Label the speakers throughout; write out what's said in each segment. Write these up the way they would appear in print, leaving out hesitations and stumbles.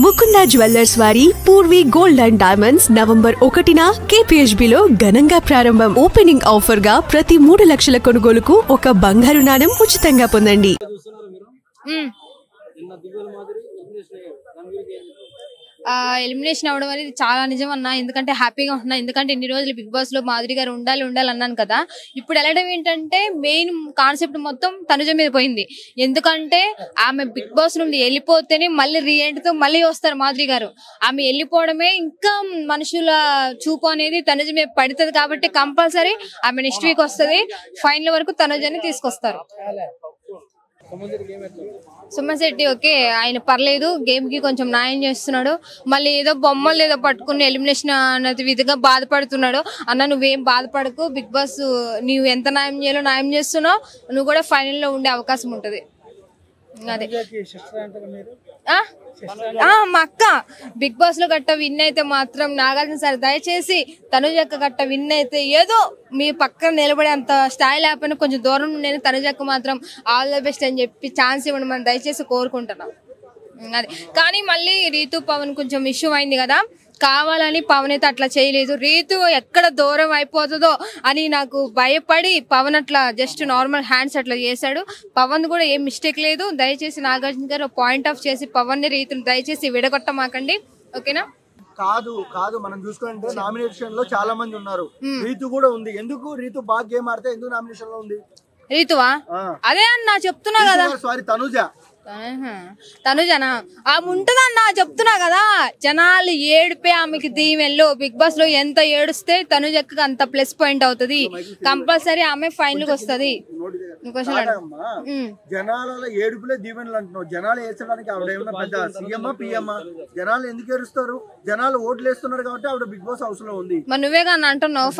Speaker 1: Mukunda jewellers వారి Purvi gold and diamonds November 1న KPHB లో ఘనంగా ప్రారంభం. ఓపెనింగ్ ఆఫర్ గా ప్రతి 3 లక్షల కొనుగోలుకు ఒక బంగారు నాణెం ఉచితంగా పొందండి.
Speaker 2: ఎలిమినేషన్ అవడం అనేది చాలా నిజం అన్న. ఎందుకంటే హ్యాపీగా ఉంటున్నా. ఎందుకంటే ఇన్ని రోజులు బిగ్ బాస్ లో మాధురి గారు ఉండాలి అన్నాను కదా. ఇప్పుడు వెళ్ళడం ఏంటంటే మెయిన్ కాన్సెప్ట్ మొత్తం తనుజ మీద పోయింది. ఎందుకంటే ఆమె బిగ్ బాస్ నుండి వెళ్ళిపోతేనే మళ్ళీ రీఎంట్తో మళ్ళీ వస్తారు మాధురి గారు. ఆమె వెళ్ళిపోవడమే ఇంకా మనుషుల చూపు అనేది తనుజ మీద పడుతుంది. కాబట్టి కంపల్సరీ ఆమె నెక్స్ట్ వీక్ వస్తుంది. ఫైనల్ వరకు తనుజని తీసుకొస్తారు. సుమన్ శెట్టి ఓకే, ఆయన పర్లేదు, గేమ్ కి కొంచెం న్యాయం చేస్తున్నాడు. మళ్ళీ ఏదో బొమ్మలు ఏదో పట్టుకుని ఎలిమినేషన్ అన్నది విధంగా బాధపడుతున్నాడు. అన్న నువ్వేం బాధపడకు, బిగ్ బాస్ నువ్వు ఎంత న్యాయం చేయాలో న్యాయం చేస్తున్నావు. నువ్వు కూడా ఫైనల్ లో ఉండే అవకాశం ఉంటది. అదే మా అక్క బిగ్ బాస్ లో గట్ట విన్ అయితే మాత్రం నాగార్జున సార్ దయచేసి తనుజక్క గట్ట విన్ అయితే ఏదో మీ పక్కన నిలబడే అంత స్థాయి లేకపోయినా కొంచెం దూరం నేను తనుజక్క మాత్రం ఆల్ ద బెస్ట్ అని చెప్పి ఛాన్స్ ఇవ్వండి మనం దయచేసి కోరుకుంటున్నాం. అది కానీ మళ్ళీ రీతు పవన్ కొంచెం ఇష్యూ అయింది కదా, కావాలని పవన్ అయితే అట్లా చేయలేదు. రీతు ఎక్కడ దూరం అయిపోతుందో అని నాకు భయపడి పవన్ అట్లా జస్ట్ నార్మల్ హ్యాండ్స్ అట్లా చేశాడు. పవన్ కూడా ఏం మిస్టేక్ లేదు. దయచేసి నాగార్జున గారు పాయింట్ ఆఫ్ చేసి పవన్ ని రీతుని దయచేసి విడగొట్టమాకండి, ఓకేనా?
Speaker 3: కాదు కాదు మనం చూసుకుంటే నామినేషన్ లో చాలా మంది ఉన్నారు, రీతు కూడా ఉంది. ఎందుకు రీతు బాగా గేమ్ ఆడితే ఎందుకు నామినేషన్ లో ఉంది?
Speaker 2: రీతువా? అదే అన్న చెప్తున్నా కదా.
Speaker 3: సారీ
Speaker 2: తనుజనా ఆమె ఉంటదన్నా చెప్తున్నా కదా. జనాలు ఏడిపే ఆమెకి దీవెన్లో బిగ్ బాస్ లో ఎంత ఏడుస్తే తనుజకి అంత ప్లస్ పాయింట్ అవుతుంది. కంపల్సరీ ఆమె ఫైనల్ కి వస్తుంది.
Speaker 3: జనాలలో ఏడుపులే దీవెనలు అంటున్నావు. జనాలు వేసడానికి ఆవిడ ఏమన్నా పెద్ద సీఎం పిఎం? జనాలు ఎందుకు ఏడుస్తారు? జనాలు ఓట్లు వేస్తున్నారు కాబట్టి ఆవిడ బిగ్ బాస్ హౌస్ లో ఉంది.
Speaker 2: మరి నువ్వే కానీ అంటున్నావు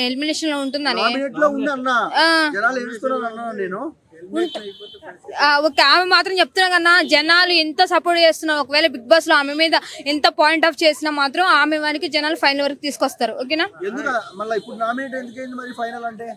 Speaker 2: ఎలిమినేషన్ లో ఉంటుందని.
Speaker 3: నామినేట్ లో ఉంది అన్న, జనాలు ఏడుస్తున్నారు అన్నా నేను.
Speaker 2: ఓకే ఆమె మాత్రం చెప్తున్నా కన్నా జనాలు ఎంత సపోర్ట్ చేస్తున్నారు. ఒకవేళ బిగ్ బాస్ లో ఆమె మీద ఎంత పాయింట్ ఆఫ్ చేసినా మాత్రం ఆమె వారికి జనాలు ఫైనల్ వరకు తీసుకొస్తారు, ఓకేనా?
Speaker 3: ఇప్పుడు నామినేట్ ఎందుకైంది మరి ఫైనల్ అంటే?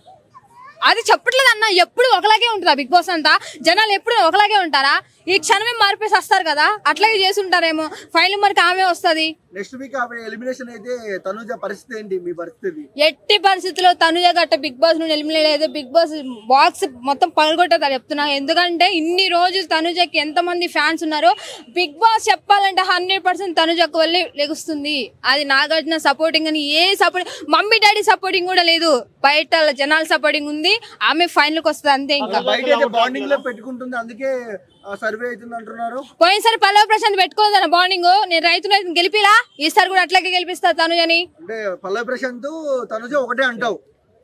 Speaker 2: అది చెప్పట్లేదు అన్న. ఎప్పుడు ఒకలాగే ఉంటుందా బిగ్ బాస్ అంతా? జనాలు ఎప్పుడు ఒకలాగే ఉంటారా? ఈ క్షణమే మారిపోయి వస్తారు కదా, అట్లాగే చేసి ఉంటారేమో. ఫైనల్ మరి ఆమె వస్తుంది.
Speaker 3: నెక్స్ట్ వీక్ ఆమె ఎలిమినేషన్ అయితే తనుజ పరిస్థితి ఏంటి? మీ పరిస్థితి
Speaker 2: ఎట్టి పరిస్థితిలో తనుజ గట్ట బిగ్ బాస్ నుండి ఎలిమినేట్ అయితే బిగ్ బాస్ బాక్స్ మొత్తం పగలగొట్టదా చెప్తున్నా. ఎందుకంటే ఇన్ని రోజులు తనుజకి ఎంత మంది ఫ్యాన్స్ ఉన్నారు. బిగ్ బాస్ చెప్పాలంటే 100% తనుజకు వల్లే లెగుస్తుంది. అది నాగార్జున సపోర్టింగ్ అని ఏ సపోర్ట్, మమ్మీ డాడీ సపోర్టింగ్ కూడా లేదు, బయట జనాల సపోర్టింగ్ ఉంది. ఆమె ఫైనల్ కి వస్తుంది అంతే. ఇంకా
Speaker 3: బాండింగ్ లో పెట్టుకుంటుంది, అందుకే సర్వే అవుతుంది అంటున్నారు.
Speaker 2: పోయినసారి పల్లవ ప్రశాంత్ పెట్టుకోదన్న బాండింగ్. నేను రైతులు గెలిపిలా, ఈసారి కూడా అట్లాగే గెలిపిస్తా తనుజని.
Speaker 3: అంటే పల్లవ ప్రశాంత్ తనుజ ఒకటే అంటావు?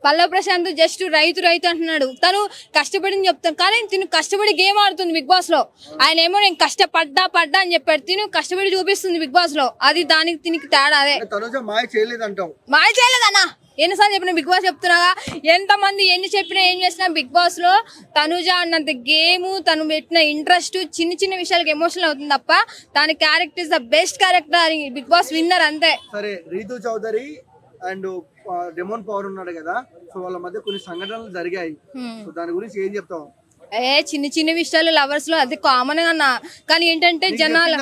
Speaker 2: పల్లవ ప్రశాంత్ జస్ట్ రైతు అంటున్నాడు. తను కష్టపడింది చెప్తాను, కానీ తిను కష్టపడి గేమ్ ఆడుతుంది బిగ్ బాస్ లో. ఆయన ఏమో నేను కష్టపడ్డా అని చెప్పాడు. తిను కష్టపడి చూపిస్తుంది బిగ్ బాస్ లో. అది దానికి తినికి తేడా. అదే
Speaker 3: తనుజ మాయ చేయలేదంటావు?
Speaker 2: మాయ చేయలేదన్నా. ఎన్నిసార్లు చెప్పిన బిగ్ బాస్ చెప్తున్నాగా. ఎంత మంది ఎన్ని చెప్పినా ఏం చేసినా బిగ్ బాస్ లో తనుజ అన్నంత గేమ్, తను పెట్టిన ఇంట్రెస్ట్, చిన్న విషయాలకు ఎమోషనల్ అవుతుంది తప్ప తన character is the best character. Bigg Boss winner అంతే.
Speaker 3: సరే, Rithu Chowdary and demon power ఉన్నాడు కదా, సో వాళ్ళ మధ్య కొన్ని సంఘటనలు జరిగాయి. సో దాని గురించి ఏం చెప్తావు?
Speaker 2: చిన్న విషయాలు లవర్స్ లో అది కామన్ అన్న. కానీ ఏంటంటే జనాలు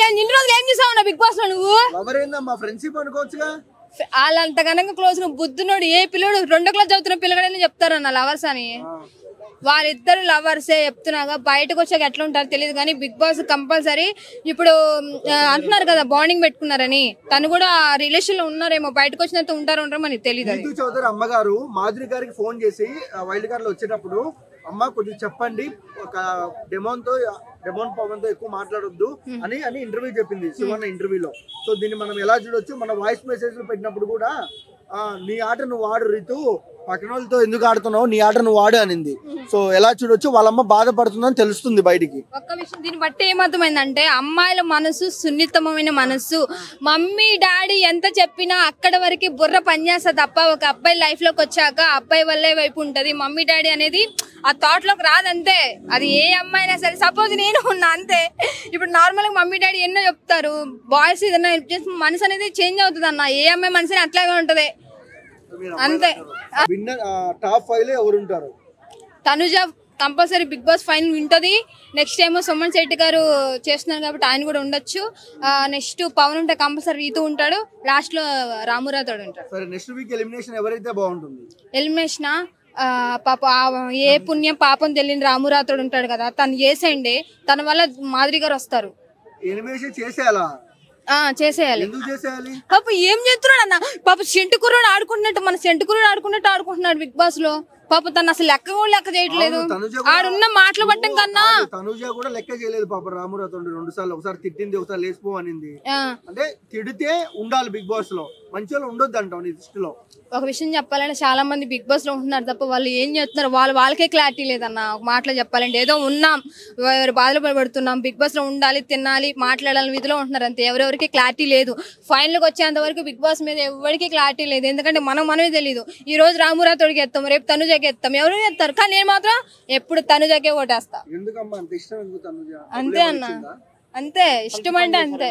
Speaker 3: ఇన్ని
Speaker 2: రోజులు ఏం చేసావు బిగ్ బాస్ లో? నువ్వు
Speaker 3: ఫ్రెండ్షిప్ అనుకోవచ్చుగా.
Speaker 2: వాళ్ళంత ఘనంగా క్లోజ్ బుద్ధునోడు ఏ పిల్లడు 2వ క్లాస్ చదువుతున్న పిల్లగాడని చెప్తారన్న లవర్స్ అని. వాళ్ళిద్దరు లవర్సే చెప్తున్నాగా. బయటకు వచ్చాక ఎట్లా ఉంటారో తెలియదు కానీ బిగ్ బాస్ కంపల్సరీ ఇప్పుడు అంటున్నారు కదా బాండింగ్ పెట్టుకున్నారని. తను కూడా రిలేషన్ లో ఉన్నారేమో, బయటకు వచ్చినంత ఉంటారో మనకి తెలియదు.
Speaker 3: రీతు చౌదరి అమ్మగారు మాధురి గారికి ఫోన్ చేసి వైల్డ్ కార్డ్ లో వచ్చేటప్పుడు, అమ్మ కొద్దిగా చెప్పండి, ఒక డెమోన్ పవన్ తో ఎక్కువ మాట్లాడొద్దు అని ఇంటర్వ్యూ చెప్పింది శివన్న ఇంటర్వ్యూలో. సో దీన్ని మనం ఎలా చూడొచ్చు? మన వాయిస్ మెసేజ్ పెట్టినప్పుడు కూడా నీ ఆట నువ్వు వాడు రీతు, పక్కన వాళ్ళతో ఎందుకు ఆడుతున్నావు, నీ ఆట నువ్వు వాడు అనింది. సో ఎలా చూడొచ్చు? వాళ్ళమ్మ బాధపడుతుందని తెలుస్తుంది బయటికి.
Speaker 2: ఒక్క విషయం దీన్ని బట్టి ఏమర్థమైందంటే అమ్మాయిల మనసు సున్నితమైన మనసు. మమ్మీ డాడీ ఎంత చెప్పినా అక్కడ వరకు బుర్ర పనిచేస్తా తప్ప ఒక అబ్బాయి లైఫ్ లోకి వచ్చాక అబ్బాయి వల్లే వైపు ఉంటది. మమ్మీ డాడీ అనేది ఆ థాట్ లోకి రాదంతే. అది ఏ అమ్మాయినా సరే. సపోజ్ నేను ఉన్నా అంతే. ఇప్పుడు నార్మల్ గా మమ్మీ డాడీ ఎన్నో చెప్తారు, బాయ్స్ ఏదైనా హెల్ప్ చేసి మనసు అనేది చేంజ్ అవుతుంది అన్న. ఏ అమ్మాయి మనసు అట్లాగే ఉంటది అంతే.
Speaker 3: టాప్ 5 లో ఎవరు ఉంటారు?
Speaker 2: Tanuja compulsory Bigg Boss final ఉంటది. నెక్స్ట్ ఏమో సుమన్ శెట్టి గారు చేస్తున్నారు కాబట్టి ఆయన కూడా ఉండొచ్చు. నెక్స్ట్ పవన్ ఉంటే కంపల్సరీ రీతు ఉంటాడు, లాస్ట్ లో రామురాతోడు ఉంటాడు.
Speaker 3: సరే నెక్స్ట్ వీక్ ఎలిమినేషన్ ఎవరైతే బాగుంటుంది?
Speaker 2: ఎలిమినేషన్ పాప ఏ పుణ్యం పాపం తెలియని రామురాతోడు ఉంటాడు కదా, తను చేసేయండి. తన వల్ల మాధురి గారు వస్తారు.
Speaker 3: ఎలిమినేషన్ చేసేయాలా?
Speaker 2: చేసేయాలి.
Speaker 3: ఎందుకు చేసేయాలి?
Speaker 2: పాప ఏం చేస్తున్నాడు అన్న, పాప సెంటుకురుడు ఆడుకుంటున్నట్టు, మన సెంటుకురుడు ఆడుకుంటున్నాడు బిగ్ బాస్ లో. పాప తను అసలు లెక్క కూడా లెక్క చేయట్లేదు. ఆడున్న మాటలు పట్టం కన్నా
Speaker 3: తనుజ కూడా లెక్క చేయలేదు పాప. రామురాతో 2 సార్లు, ఒకసారి తిట్టింది, ఒకసారి లేచిపో అనింది. అంటే తిడితే ఉండాలి బిగ్ బాస్ లో, మంచి వాళ్ళు ఉండొద్దు అంటావు నీ దృష్టిలో?
Speaker 2: ఒక విషయం చెప్పాలంటే చాలా మంది బిగ్ బాస్ లో ఉంటున్నారు తప్ప వాళ్ళు ఏం చేస్తున్నారు వాళ్ళకే క్లారిటీ లేదన్న. ఒక మాటలో చెప్పాలంటే ఏదో ఉన్నాం, ఎవరు బాధలు పడుతున్నాం, బిగ్ బాస్ లో ఉండాలి, తినాలి, మాట్లాడాలి విధిలో ఉంటున్నారు అంతే. ఎవరెవరికి క్లారిటీ లేదు. ఫైనల్ కి వచ్చేంత వరకు బిగ్ బాస్ మీద ఎవరికి క్లారిటీ లేదు. ఎందుకంటే మనమే తెలియదు. ఈ రోజు రామురాతోడికి ఎత్తాం, రేపు తనుజకి ఎత్తాం, ఎవరు ఎత్తారు. కానీ నేను మాత్రం ఎప్పుడు తనుజకే ఓటేస్తా. అంతే అన్న, అంతే ఇష్టం అంటే అంతే.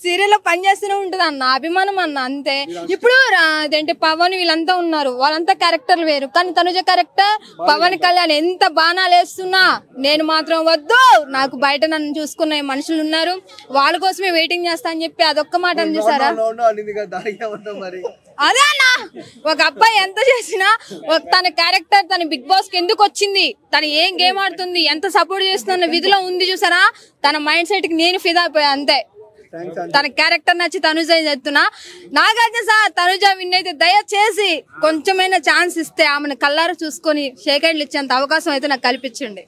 Speaker 2: సీరియల్లో పని చేస్తూనే ఉంటది అన్న, అభిమానం అన్న, అంతే. ఇప్పుడు అదేంటి పవన్ వీళ్ళంతా ఉన్నారు, వాళ్ళంతా క్యారెక్టర్లు వేరు. కానీ తనుజ క్యారెక్టర్ పవన్ కళ్యాణ్ ఎంత బాణాలు వేస్తున్నా నేను మాత్రం వద్దు, నాకు బయట నన్ను చూసుకున్న మనుషులు ఉన్నారు, వాళ్ళ కోసమే వెయిటింగ్ చేస్తా అని చెప్పి అదొక్క మాట అని చూసారా? అదే అన్న, ఒక అబ్బాయి ఎంత చేసినా తన క్యారెక్టర్ తన బిగ్ బాస్ కి ఎందుకు వచ్చింది, తను ఏం గేమ్ ఆడుతుంది, ఎంత సపోర్ట్ చేస్తున్న విధిలో ఉంది చూసారా, తన మైండ్ సెట్ కి నేను ఫిదా అయిపోయా అంతే. తన క్యారెక్టర్ నచ్చి తనుజ చెప్తున్నా. నాగార్జున సార్ తనుజ విన్ అయితే దయచేసి కొంచెమైనా ఛాన్స్ ఇస్తే ఆమెను కల్లారా చూసుకొని షేక్ హ్యాండ్లు ఇచ్చేంత అవకాశం అయితే నాకు కల్పించండి.